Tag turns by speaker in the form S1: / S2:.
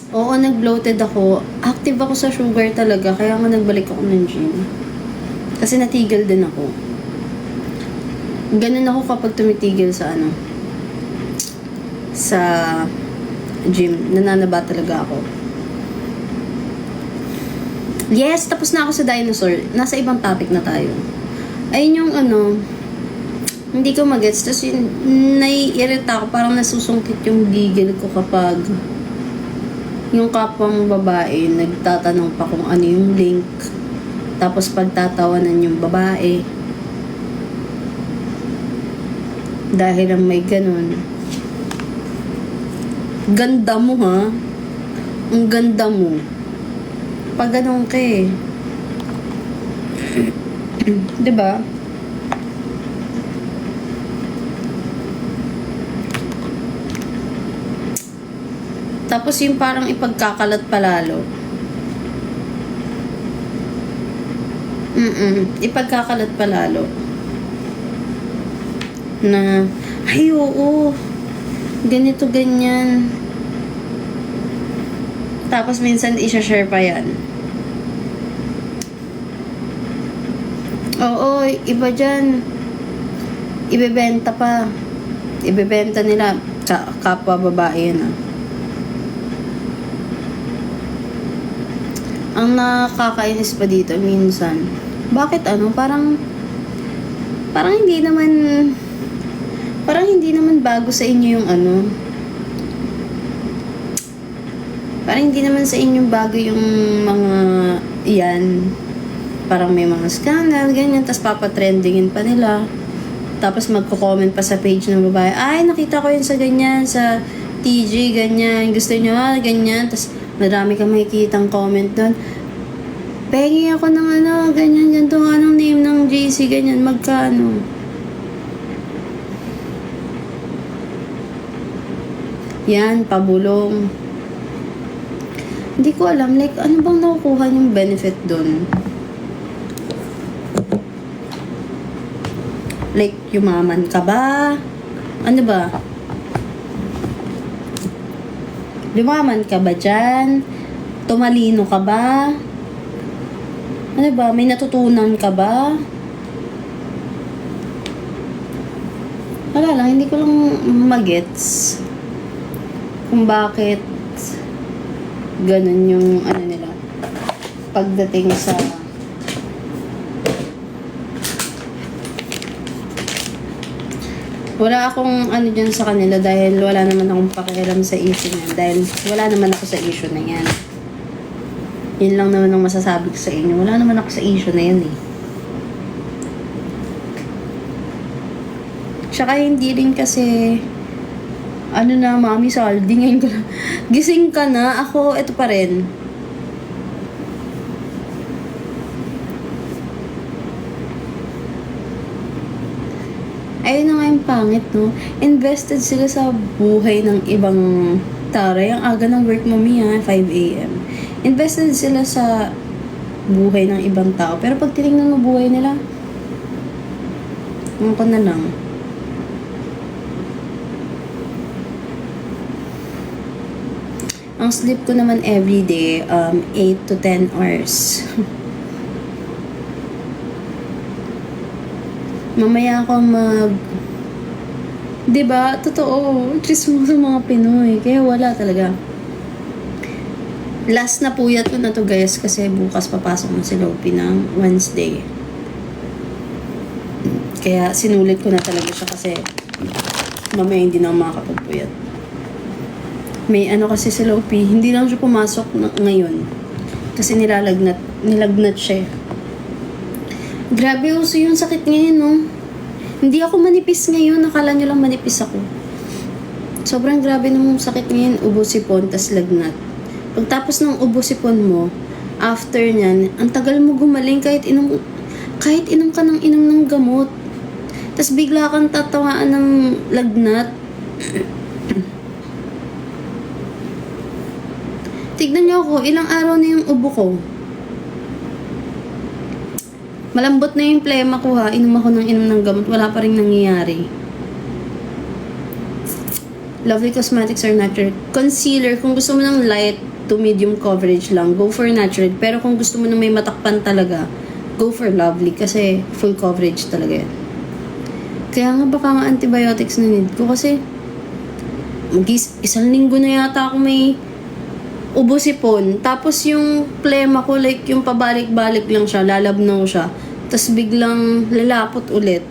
S1: Oo, nag-bloated ako. Active ako sa sugar talaga, kaya nga nagbalik ako ng gym. Kasi natigil din ako. Ganun ako kapag tumitigil sa sa gym. Nananaba talaga ako. Yes, tapos na ako sa dinosaur. Nasa ibang topic na tayo. Ayun yung hindi ko magets. Tapos naiirita ako. Parang nasusungkit yung gigil ko kapag yung kapwang babae nagtatanong pa kung ano yung link. Tapos pagtatawanan yung babae. Dahil ang may ganun. Ganda mo ha. Ang ganda mo. Pag ganun ka eh. Diba? Tapos yung parang ipagkakalat palalo. Ipagkakalat palalo. Na, ay oo, ganito, ganyan. Tapos minsan isa-share pa yan. Oo, iba dyan. Ibebenta pa. Ibebenta nila. Kapwa babae yan Ang nakakainis pa dito minsan. Bakit parang hindi naman bago sa inyo yung parang hindi naman sa inyo bago yung mga yan. Parang may mga scandal, ganyan, tapos papatrendingin pa nila. Tapos magko-comment pa sa page ng babae, ay, nakita ko yun sa ganyan, sa TG, ganyan, gusto nyo, ganyan. Tapos marami kang makikitang comment doon. Pengi ako ng ganyan, ganito, anong name ng JC, ganyan, magkano. Yan, pabulong. Hindi ko alam, like, ano bang nakukuha yung benefit doon? Like, yumaman ka ba? Ano ba? Yumaman ka ba dyan? Tumalino ka ba? Ano ba? May natutunan ka ba? Wala lang, hindi ko lang magets kung bakit ganun yung nila pagdating sa wala akong dyan sa kanila dahil wala naman akong pakialam sa issue na yan. Dahil wala naman ako sa issue na yan. Yun lang naman ang masasabi ko sa inyo. Wala naman ako sa issue na yan eh. Tsaka hindi rin kasi Mami Saldi, ngayon ko lang. Gising ka na, ako, ito pa rin. Ayun na nga yung pangit, no? Invested sila sa buhay ng ibang taray. Ang aga ng work mo, Mia, 5 a.m. Invested sila sa buhay ng ibang tao. Pero pag tinignan mo buhay nila, ano ko na lang. Ang sleep ko naman everyday, 8 to 10 hours. Mamaya ako diba? Totoo. Chismo sa mga Pinoy. Kaya wala talaga. Last na puyat ko na to guys kasi bukas papasok na si Lopi ng Wednesday. Kaya sinulit ko na talaga siya kasi mamaya hindi na ako makakapagpuyat. May kasi si Lopi, hindi lang siya pumasok ngayon. Kasi nilagnat siya. Grabe uso yung sakit ngayon, no? Hindi ako manipis ngayon, nakala nyo lang manipis ako. Sobrang grabe nung sakit ngayon, ubo sipon, tas lagnat. Pagtapos ng ubo sipon mo, after nyan, ang tagal mo gumaling kahit inom ka ng ng gamot. Tas bigla kang tatawaan ng lagnat. Tignan niyo ako, ilang araw na yung ubo ko. Malambot na yung plema ko ha. Inom ako ng gamot. Wala pa rin nangyayari. Lovely Cosmetics are natural. Concealer. Kung gusto mo ng light to medium coverage lang, go for natural. Pero kung gusto mo na may matakpan talaga, go for Lovely kasi full coverage talaga yan. Kaya nga baka nga antibiotics na need ko kasi isang linggo na yata ako may ubo-sipon. Tapos yung plema ko, like yung pabalik-balik lang siya, lalabnaw siya. Tapos biglang lalapot ulit.